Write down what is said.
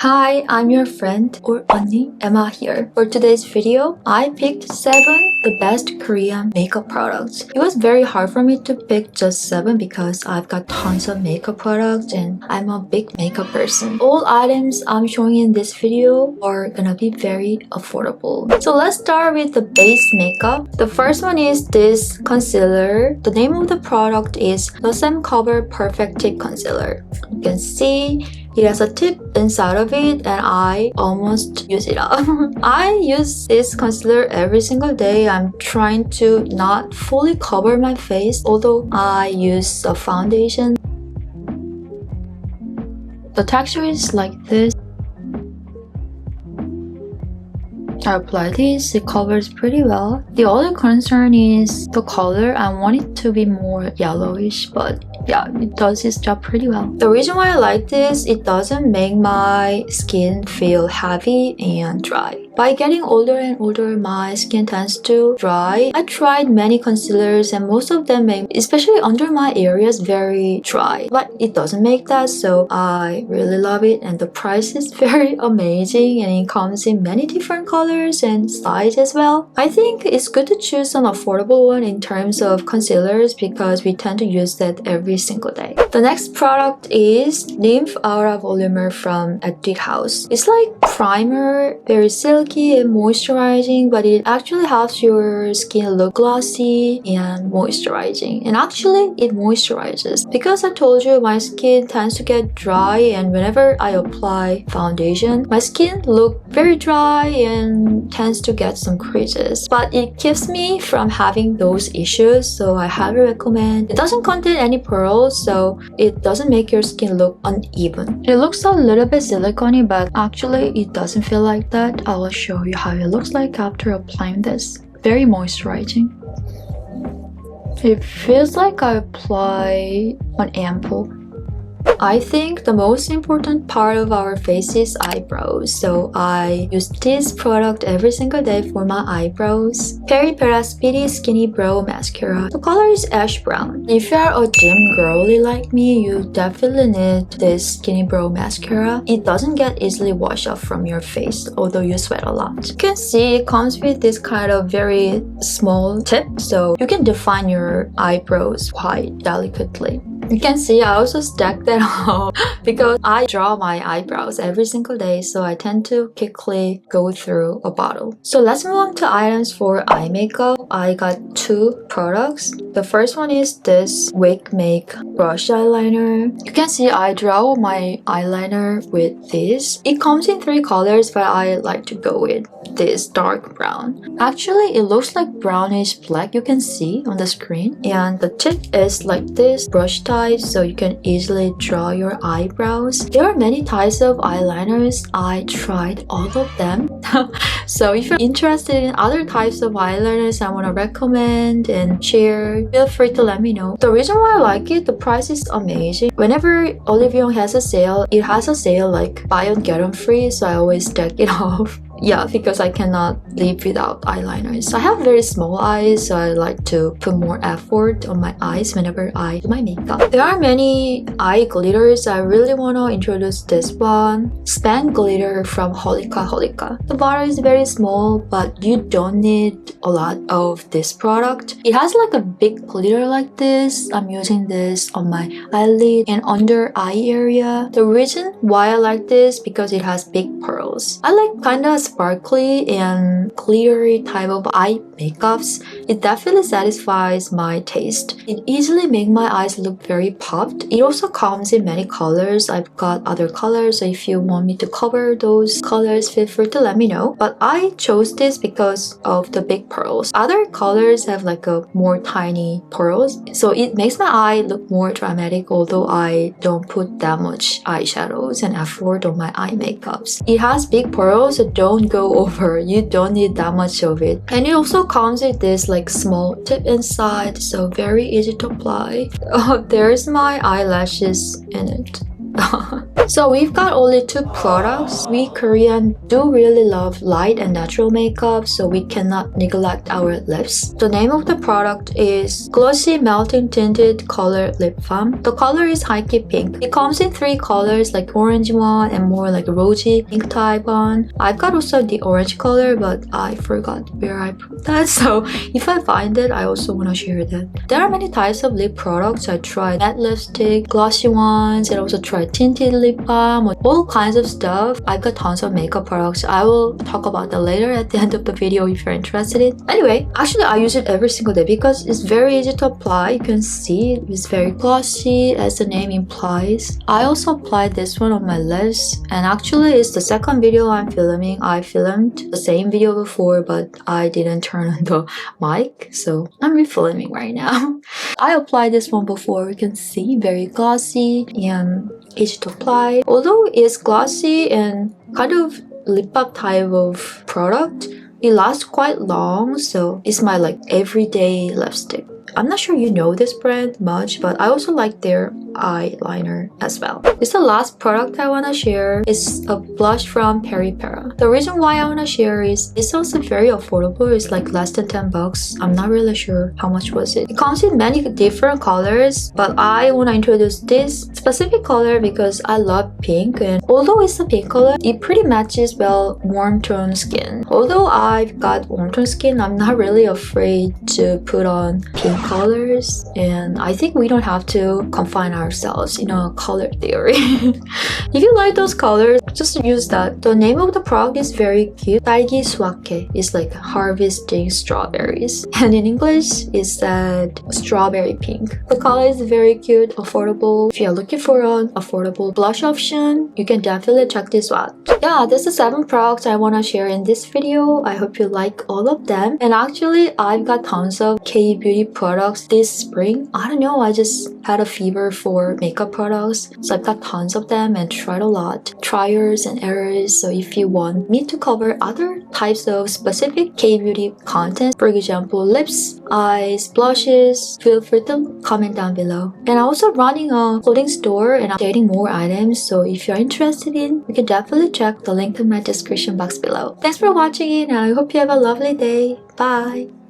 Hi, I'm your friend or 언니, Emma here. For today's video, I picked 7 the best Korean makeup products. It was very hard for me to pick just 7 because I've got tons of makeup products and I'm a big makeup person. All items I'm showing in this video are gonna be very affordable. So let's start with the base makeup. The first one is this concealer. The name of the product is the Saem Cover Perfect Tip Concealer. You can see it has a tip inside of it and I almost use it up. I use this concealer every single day. I'm trying to not fully cover my face, although I use a foundation. The texture is like this. I apply this, it covers pretty well. The only concern is the color. I want it to be more yellowish, but yeah, it does its job pretty well. The reason why I like this, it doesn't make my skin feel heavy and dry. By getting older and older, my skin tends to dry. I tried many concealers and most of them make, especially under my areas, very dry. But it doesn't make that, so I really love it. And the price is very amazing and it comes in many different colors and sizes as well. I think it's good to choose an affordable one in terms of concealers because we tend to use that every single day. The next product is Nymph Aura Volumer from ETUDE House. It's like primer, very silky and moisturizing, but it actually helps your skin look glossy and moisturizing. And actually, it moisturizes. Because I told you my skin tends to get dry, and whenever I apply foundation, my skin looks very dry and tends to get some creases. But it keeps me from having those issues, so I highly recommend. It doesn't contain any pearls, so it doesn't make your skin look uneven. It looks a little bit silicone-y, but actually it doesn't feel like that. I will show you how it looks like after applying this. Very moisturizing. It feels like I apply an ampoule. I think the most important part of our face is eyebrows, so I use this product every single day for my eyebrows. Peripera Speedy Skinny Brow Mascara. The color is ash brown. If you are a gym girly like me, you definitely need this skinny brow mascara. It doesn't get easily washed off from your face, although you sweat a lot. You can see it comes with this kind of very small tip, so you can define your eyebrows quite delicately. You can see I also stack that up because I draw my eyebrows every single day, so I tend to quickly go through a bottle. So let's move on to items for eye makeup. I got 2 products. The first one is this Wakemake brush eyeliner. You can see I draw my eyeliner with this. It comes in 3 colors, but I like to go with this dark brown. Actually, it looks like brownish black, you can see on the screen. And the tip is like this brush type, so you can easily draw your eyebrows. There are many types of eyeliners. I tried all of them. So if you're interested in other types of eyeliners I want to recommend and share, feel free to let me know. The reason why I like it, the price is amazing. Whenever Olive Young has a sale, it has a sale like buy one get one free, so I always stack it off. Yeah, because I cannot live without eyeliners. I have very small eyes, so I like to put more effort on my eyes whenever I do my makeup. There are many eye glitters. I really want to introduce this one. Span glitter from Holika. The bottle is very small, but you don't need a lot of this product. It has like a big glitter like this. I'm using this on my eyelid and under eye area. The reason why I like this because it has big pearls. I like kind of sparkly and glittery type of eye makeups. It definitely satisfies my taste. It easily makes my eyes look very popped. It also comes in many colors. I've got other colors, so if you want me to cover those colors, feel free to let me know. But I chose this because of the big pearls. Other colors have like a more tiny pearls, so it makes my eye look more dramatic, although I don't put that much eyeshadows and effort on my eye makeups. It has big pearls, so don't go over. You don't need that much of it. And it also comes with this like small tip inside, so very easy to apply. Oh, there's my eyelashes in it. So we've got only 2 products. We Korean do really love light and natural makeup, so we cannot neglect our lips. The name of the product is Glossy Melting Tinted Color Lip Balm. The color is high-key pink. It comes in 3 colors, like orange one and more like rosy pink type one. I've got also the orange color, but I forgot where I put that, so if I find it, I also want to share that. There are many types of lip products. I tried matte lipstick, glossy ones, and also tried tinted lip balm, all kinds of stuff. I've got tons of makeup products. I will talk about that later at the end of the video if you're interested in. Anyway, actually I use it every single day because it's very easy to apply. You can see it's very glossy as the name implies. I also applied this one on my lips, and actually it's the second video I'm filming. I filmed the same video before, but I didn't turn on the mic, so I'm refilming right now. I applied this one before. You can see very glossy and easy to apply. Although it's glossy and kind of lip balm type of product, it lasts quite long, so it's my like everyday lipstick. I'm not sure you know this brand much, but I also like their eyeliner as well. It's the last product I want to share. It's a blush from Peripera. The reason why I want to share is it's also very affordable. It's like less than 10 bucks. I'm not really sure how much was it. It comes in many different colors, but I want to introduce this specific color because I love pink, and although it's a pink color, it pretty matches well warm tone skin. Although I've got warm tone skin, I'm not really afraid to put on pink colors, and I think we don't have to confine ourselves in a color theory. If you like those colors, just use that. The name of the product is very cute. 딸기 수확해. It's like harvesting strawberries, and in English it said strawberry pink. The color is very cute, affordable. If you're looking for an affordable blush option, you can definitely check this out. Yeah, this is 7 products I want to share in this video. I hope you like all of them. And actually, I've got tons of K-beauty products this spring. I don't know, I just had a fever for makeup products, so I've got tons of them and tried a lot. Trials and errors. So if you want me to cover other types of specific K-beauty content, for example, lips, eyes, blushes, feel free to comment down below. And I'm also running a clothing store and I'm updating more items, so if you're interested in, you can definitely check the link in my description box below. Thanks for watching it, and I hope you have a lovely day. Bye!